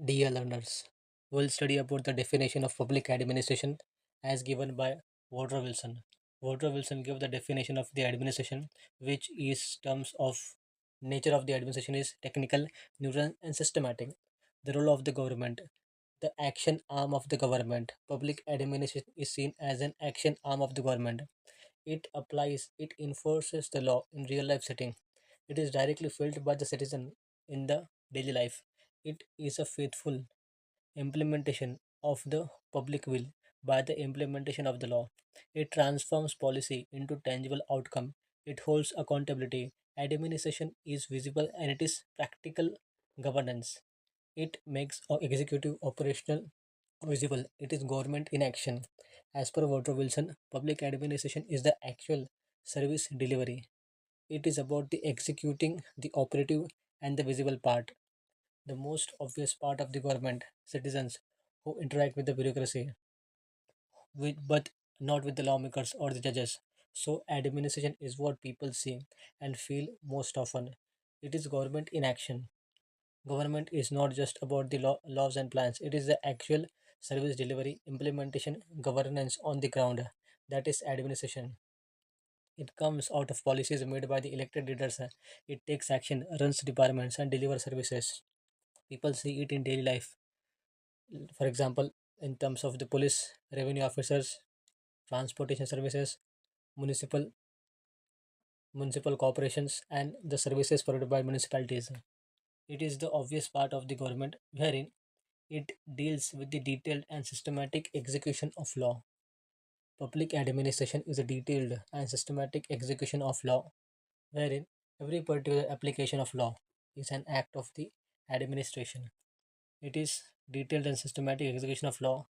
Dear learners, we'll study about the definition of public administration as given by Woodrow Wilson. Woodrow Wilson gave the definition of the administration, which is terms of nature of the administration is technical, neutral, and systematic. The role of the government, the action arm of the government. Public administration is seen as an action arm of the government. It applies, it enforces the law in real life setting. It is directly felt by the citizen in the daily life. It is a faithful implementation of the public will by the implementation of the law. It transforms policy into tangible outcome. It holds accountability. Administration is visible and it is practical governance. It makes executive operational visible. It is government in action. As per Woodrow Wilson, public administration is the actual service delivery. It is about the executing the operative and the visible part, the most obvious part of the government, citizens who interact with the bureaucracy, but not with the lawmakers or the judges. So, administration is what people see and feel most often. It is government in action. Government is not just about the laws and plans, it is the actual service delivery, implementation, governance on the ground. That is administration. It comes out of policies made by the elected leaders. It takes action, runs departments, and delivers services. People see it in daily life. For example, in terms of the police, revenue officers, transportation services, municipal municipal corporations, and the services provided by municipalities. It is the obvious part of the government wherein it deals with the detailed and systematic execution of law. Public administration is a detailed and systematic execution of law wherein every particular application of law is an act of the administration. It is detailed and systematic execution of law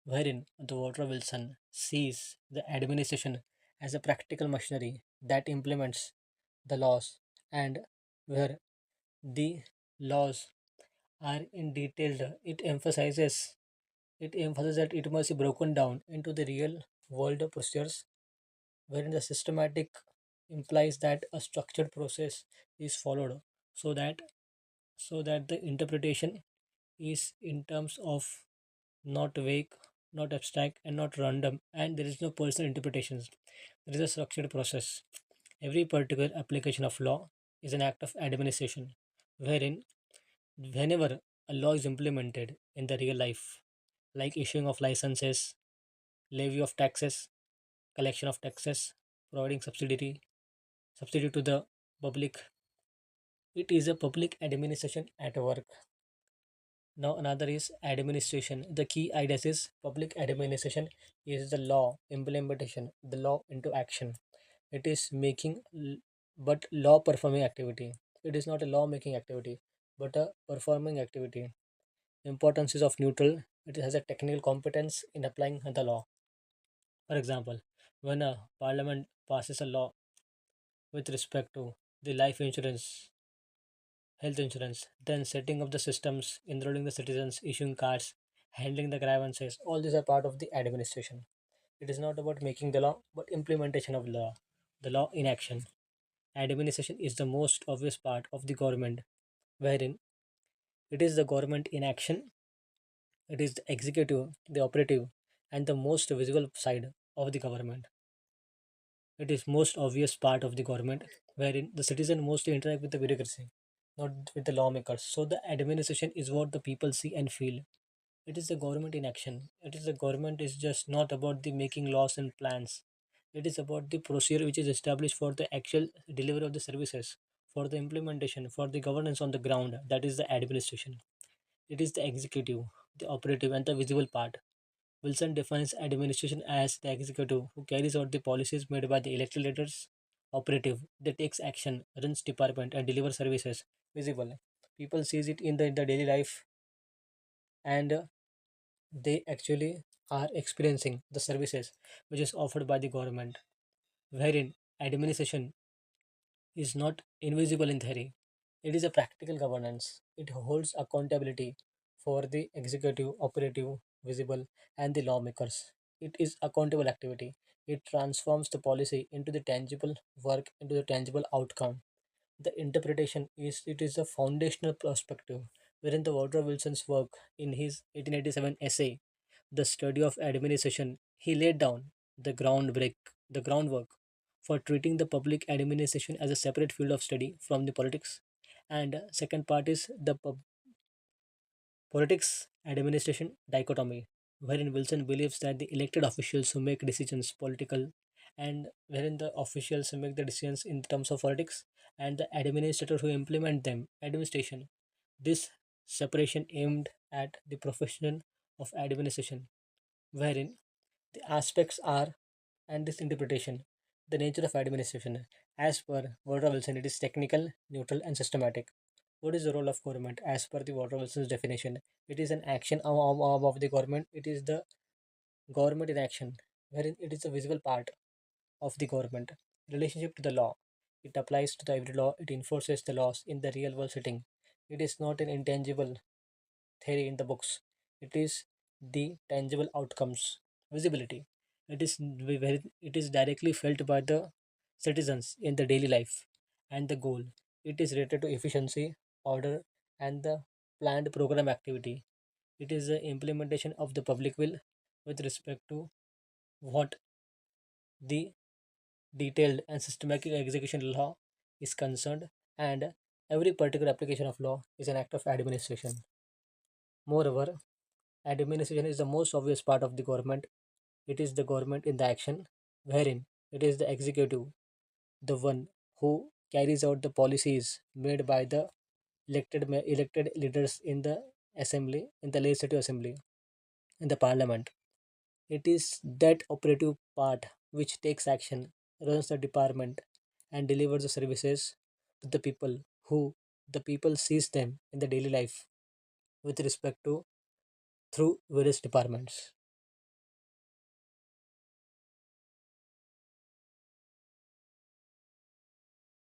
wherein the Woodrow Wilson sees the administration as a practical machinery that implements the laws and where the laws are in detailed it emphasizes that it must be broken down into the real world procedures wherein the systematic implies that a structured process is followed so that the interpretation is in terms of not vague, not abstract, and not random, and there is no personal interpretations. There is a structured process. Every particular application of law is an act of administration, wherein whenever a law is implemented in the real life, like issuing of licenses, levy of taxes, collection of taxes, providing subsidy to the public, it is a public administration at work. Now another is administration. The key ideas is public administration is the law implementation, the law into action. It is but law performing activity. It is not a law making activity, but a performing activity. Importance is of neutral. It has a technical competence in applying the law. For example, when a parliament passes a law with respect to the life insurance, health insurance, then setting up the systems, enrolling the citizens, issuing cards, handling the grievances, all these are part of the administration. It is not about making the law, but implementation of law, the law in action. Administration is the most obvious part of the government, wherein it is the government in action, it is the executive, the operative, and the most visible side of the government. It is most obvious part of the government, wherein the citizen mostly interact with the bureaucracy, not with the lawmakers. So the administration is what the people see and feel. It is the government in action. It is the government is just not about the making laws and plans. It is about the procedure which is established for the actual delivery of the services, for the implementation, for the governance on the ground. That is the administration. It is the executive, the operative, and the visible part. Wilson defines administration as the executive who carries out the policies made by the elected leaders. Operative, that takes action, runs department, and delivers services. Visible. People sees it in the daily life and they actually are experiencing the services which is offered by the government wherein administration is not invisible in theory. It is a practical governance. It holds accountability for the executive, operative, visible, and the lawmakers. It is accountable activity. It transforms the policy into the tangible work, into the tangible outcome. The interpretation is it is a foundational perspective wherein the Woodrow Wilson's work in his 1887 essay, The Study of Administration, he laid down the groundwork for treating the public administration as a separate field of study from the politics. And second part is the politics administration dichotomy, wherein Wilson believes that the elected officials who make decisions political, and wherein the officials who make the decisions in terms of politics, and the administrator who implement them administration. This separation aimed at the profession of administration, wherein the aspects are and this interpretation, the nature of administration. As per Woodrow Wilson, it is technical, neutral, and systematic. What is the role of government? As per the Woodrow Wilson's definition, it is an action arm of the government. It is the government in action, wherein it is a visible part of the government. Relationship to the law. It applies to the every law. It enforces the laws in the real world setting. It is not an intangible theory in the books. It is the tangible outcomes. Visibility. It is directly felt by the citizens in the daily life and the goal. It is related to efficiency, order, and the planned program activity. It is the implementation of the public will with respect to what the detailed and systematic execution law is concerned, and every particular application of law is an act of administration. Moreover, administration is the most obvious part of the government. It is the government in the action, wherein it is the executive, the one who carries out the policies made by the elected leaders in the assembly, in the legislative assembly, in the parliament. It is that operative part which takes action, runs the department, and delivers the services to the people who the people sees them in the daily life with respect to through various departments.